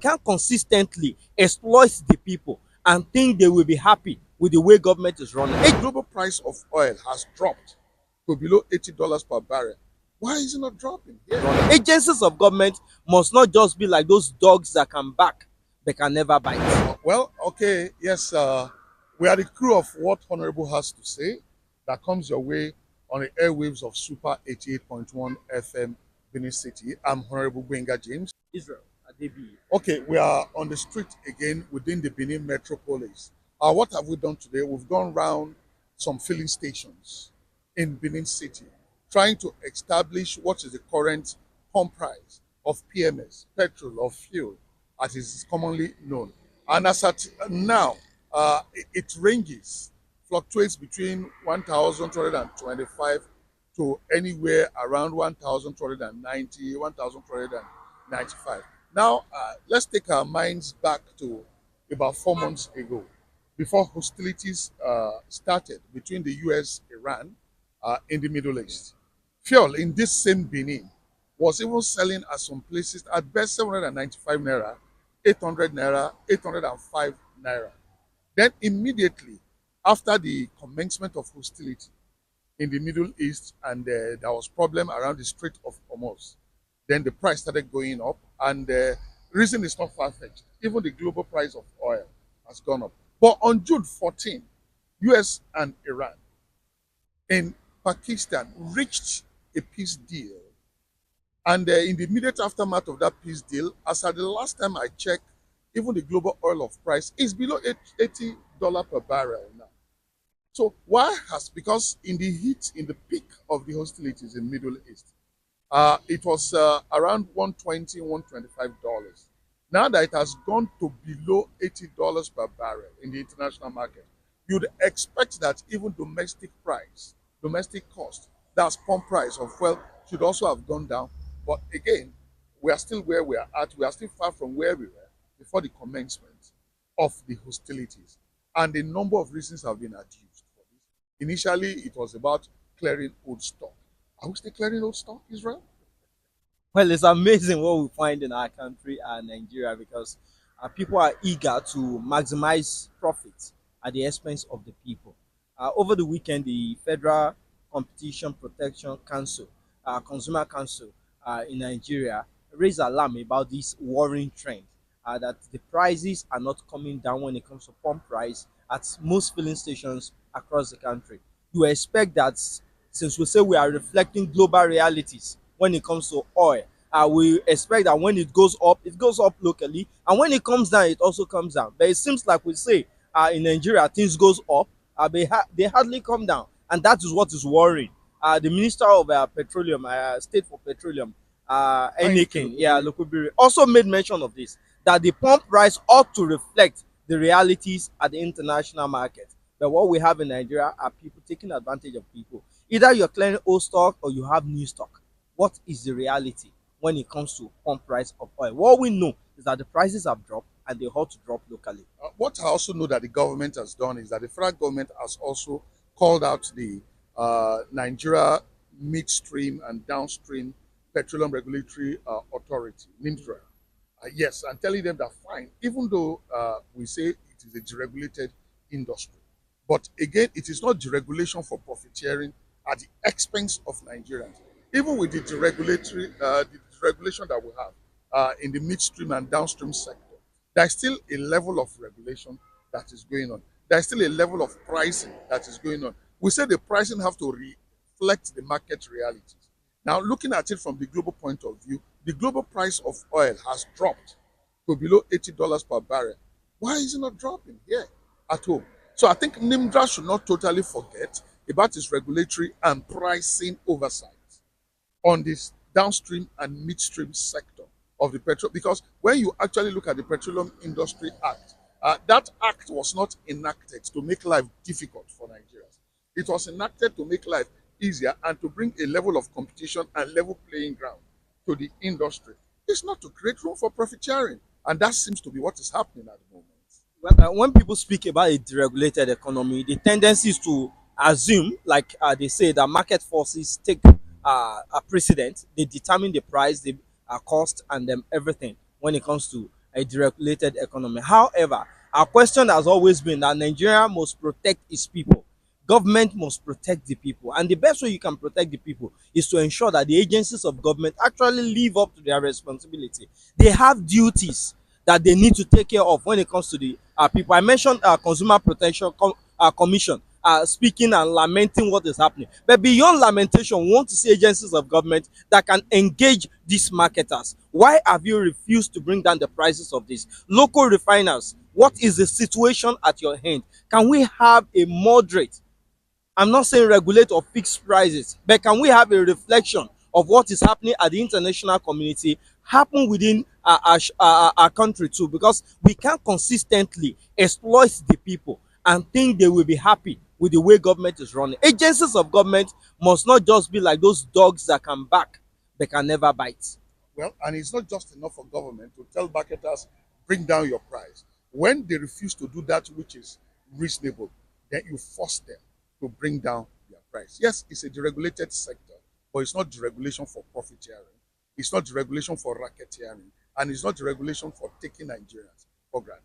can't consistently exploit the people and think they will be happy with the way government is running. The global price of oil has dropped to below $80 per barrel. Why is it not dropping? Yeah. Agencies of government must not just be like those dogs that can bark but can never bite. Well, okay, yes, we are the crew of what Honorable has to say that comes your way on the airwaves of Super 88.1 FM Benin City. I'm Honorable Gwenga James. Israel Adebi. Okay, we are on the street again within the Benin metropolis. What have we done today? We've gone round some filling stations in Benin City, trying to establish what is the current pump price of PMS, petrol or fuel, as is commonly known. And as at now, it ranges, fluctuates between 1,225 to anywhere around 1,290, 1,295. Now, let's take our minds back to about 4 months ago, before hostilities started between the US, Iran, in the Middle East. Fuel in this same Benin was even selling at some places at best 795 naira, 800 naira, 805 naira. Then immediately after the commencement of hostility in the Middle East, and there was problem around the Strait of Hormuz, then the price started going up, and the reason is not far-fetched. Even the global price of oil has gone up. But on June 14, US and Iran in Pakistan reached a peace deal. And in the immediate aftermath of that peace deal, as at the last time I checked, even the global oil of price is below $80 per barrel now. So why has, because in the heat, in the peak of the hostilities in Middle East, it was around 120, $125. Now that it has gone to below $80 per barrel in the international market, you'd expect that even domestic price, domestic cost, that's pump price of fuel, should also have gone down. But again, we are still where we are at. We are still far from where we were before the commencement of the hostilities. And a number of reasons have been adduced for this. Initially, it was about clearing old stock. Are we still clearing old stock, Israel? Well, it's amazing what we find in our country and Nigeria because people are eager to maximize profits at the expense of the people. Over the weekend, the Federal Competition Protection Council, Consumer Council in Nigeria, raised alarm about this worrying trend that the prices are not coming down when it comes to pump price at most filling stations across the country. You expect that since we say we are reflecting global realities when it comes to oil, we expect that when it goes up locally, and when it comes down, it also comes down. But it seems like we say in Nigeria, things goes up, they hardly come down, and that is what is worrying. The Minister of Petroleum, State for Petroleum, Enikin, yeah, Lokubiri, also made mention of this, that the pump price ought to reflect the realities at the international market. But what we have in Nigeria are people taking advantage of people. Either you're clearing old stock or you have new stock. What is the reality when it comes to pump price of oil? What we know is that the prices have dropped and they ought to drop locally. What I also know that the government has done is that the federal government has also called out the Nigeria midstream and downstream petroleum regulatory authority, NIMDRA. Yes, and telling them that fine, even though we say it is a deregulated industry, but again, it is not deregulation for profiteering at the expense of Nigerians. Even with the deregulation that we have in the midstream and downstream sector, there's still a level of regulation that is going on. There's still a level of pricing that is going on. We say the pricing have to reflect the market realities. Now, looking at it from the global point of view, the global price of oil has dropped to below $80 per barrel. Why is it not dropping here at home? So I think NIMDRA should not totally forget about its regulatory and pricing oversight on this downstream and midstream sector of the petrol. Because when you actually look at the Petroleum Industry Act, that act was not enacted to make life difficult for Nigerians. It was enacted to make life easier and to bring a level of competition and level playing ground to the industry. It's not to create room for profit sharing. And that seems to be what is happening at the moment. Well, when people speak about a deregulated economy, the tendency is to assume, like they say, that market forces take a precedent. They determine the price, the cost, and everything when it comes to a deregulated economy. However, our question has always been that Nigeria must protect its people. Government must protect the people, and the best way you can protect the people is to ensure that the agencies of government actually live up to their responsibility. They have duties that they need to take care of when it comes to the people. I mentioned consumer protection commission speaking and lamenting what is happening, but beyond lamentation we want to see agencies of government that can engage these marketers. Why have you refused to bring down the prices of this? Local refiners, what is the situation at your hand? Can we have a moderate, I'm not saying regulate or fix prices, but can we have a reflection of what is happening at the international community happen within our country too? Because we can't consistently exploit the people and think they will be happy with the way government is running. Agencies of government must not just be like those dogs that can bark but can never bite. Well, and it's not just enough for government to tell marketers, bring down your price. When they refuse to do that which is reasonable, then you force them to bring down their price. Yes, it's a deregulated sector, but it's not deregulation for profiteering. It's not deregulation for racketeering. And it's not deregulation for taking Nigerians for granted.